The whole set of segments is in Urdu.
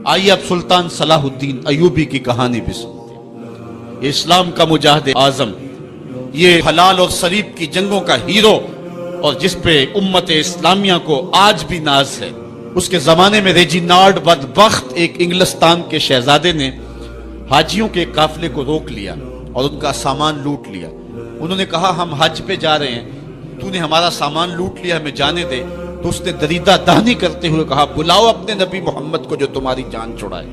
آئیے اب سلطان صلاح الدین ایوبی کی کہانی بھی سنتے ہیں۔ یہ اسلام کا مجاہد اعظم، یہ حلال اور صلیب کی جنگوں کا ہیرو، اور جس پہ امت اسلامیہ کو آج بھی ناز ہے۔ اس کے زمانے میں ریجینالڈ بدبخت ایک انگلستان کے شہزادے نے حاجیوں کے قافلے کو روک لیا اور ان کا سامان لوٹ لیا۔ انہوں نے کہا ہم حج پہ جا رہے ہیں، تو نے ہمارا سامان لوٹ لیا، ہمیں جانے دے۔ تو اس نے دریدہ دہنی کرتے ہوئے کہا بلاؤ اپنے نبی محمد کو جو تمہاری جان چھڑائے۔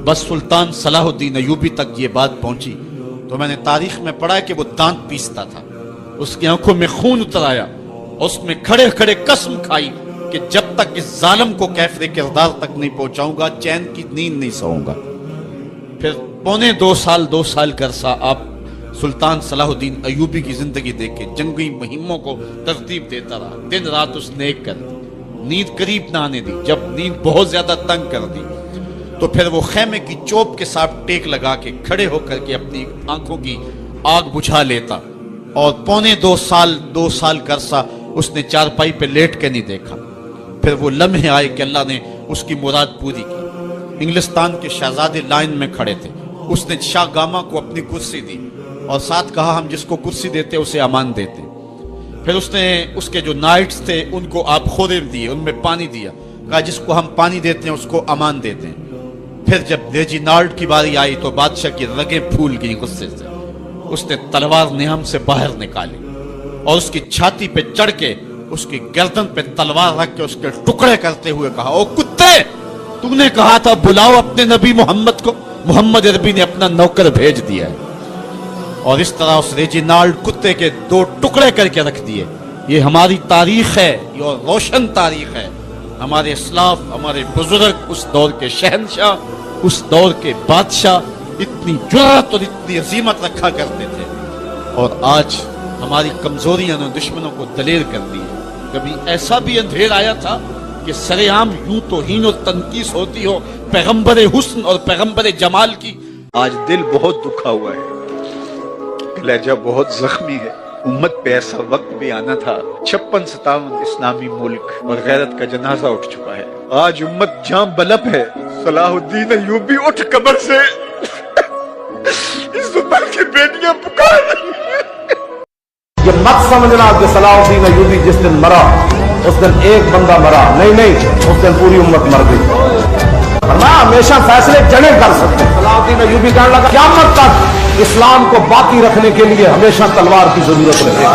بس سلطان صلاح الدین ایوبی تک یہ بات پہنچی تو میں نے تاریخ میں پڑھا کہ وہ دانت پیستا تھا، اس کی آنکھوں میں خون اتر آیا، اس میں کھڑے کھڑے قسم کھائی کہ جب تک اس ظالم کو کیفر کردار تک نہیں پہنچاؤں گا چین کی نیند نہیں سوؤں گا۔ پھر پونے دو سال کا عرصہ آپ سلطان صلاح الدین ایوبی کی زندگی دیکھ کے جنگی مہموں کو ترتیب دیتا رہا، دن رات اس نے ایک کر دی، نیند قریب نہ آنے دی۔ جب نیند بہت زیادہ تنگ کر دی تو پھر وہ خیمے کی چوب کے ساتھ ٹیک لگا کے کھڑے ہو کر کے اپنی آنکھوں کی آگ بجھا لیتا، اور پونے دو سال کا عرصہ اس نے چارپائی پہ لیٹ کے نہیں دیکھا۔ پھر وہ لمحے آئے کہ اللہ نے اس کی مراد پوری کی۔ انگلستان کے شہزادے لائن میں کھڑے تھے، اس نے شاہ گاما کو اپنی کرسی دی اور ساتھ کہا ہم جس کو کرسی دیتے اسے امان دیتے۔ پھر اس نے اس کے جو نائٹس تھے ان کو آپ خورم دیے، ان میں پانی دیا، کہا جس کو ہم پانی دیتے ہیں اس کو امان دیتے ہیں۔ پھر جب ریجینالڈ کی باری آئی تو بادشاہ کی رگیں پھول گئی غصے سے، اس نے تلوار نہم سے باہر نکالی اور اس کی چھاتی پہ چڑھ کے اس کی گردن پہ تلوار رکھ کے اس کے ٹکڑے کرتے ہوئے کہا او کتے، تو نے کہا تھا بلاؤ اپنے نبی محمد کو، محمد عربی نے اپنا نوکر بھیج دیا ہے۔ اور اس طرح اس ریجینالڈ کتے کے دو ٹکڑے کر کے رکھ دیے۔ یہ ہماری تاریخ ہے، یہ روشن تاریخ ہے۔ ہمارے اسلاف، ہمارے بزرگ اس دور کے شہنشاہ، اس دور کے بادشاہ اتنی جرأت اور اتنی عظیمت رکھا کرتے تھے، اور آج ہماری کمزوریاں نے دشمنوں کو دلیر کر دی ہے۔ کبھی ایسا بھی اندھیر آیا تھا کہ سرعام یوں توہین اور تنقیص ہوتی ہو پیغمبر حسن اور پیغمبر جمال کی۔ آج دل بہت دکھا ہوا ہے، لہجہ بہت زخمی ہے۔ امت پہ ایسا وقت بھی آنا تھا، 56-57 اسلامی ملک اور غیرت کا جنازہ اٹھ چکا ہے۔ آج امت جام بلب ہے۔ صلاح الدین ایوبی اٹھ قبر سے، اس امت کی بیٹیاں پکار رہی ہیں۔ یہ مت سمجھنا کہ صلاح الدین ایوبی جس دن مرا اس دن ایک بندہ مرا، نہیں، اس دن پوری امت مر گئی۔ ہمیشہ فیصلے جڑے کر سکتے ہیں۔ صلاح الدین ایوبی کہنے لگا قیامت تک اسلام کو باقی رکھنے کے لیے ہمیشہ تلوار کی ضرورت رہے۔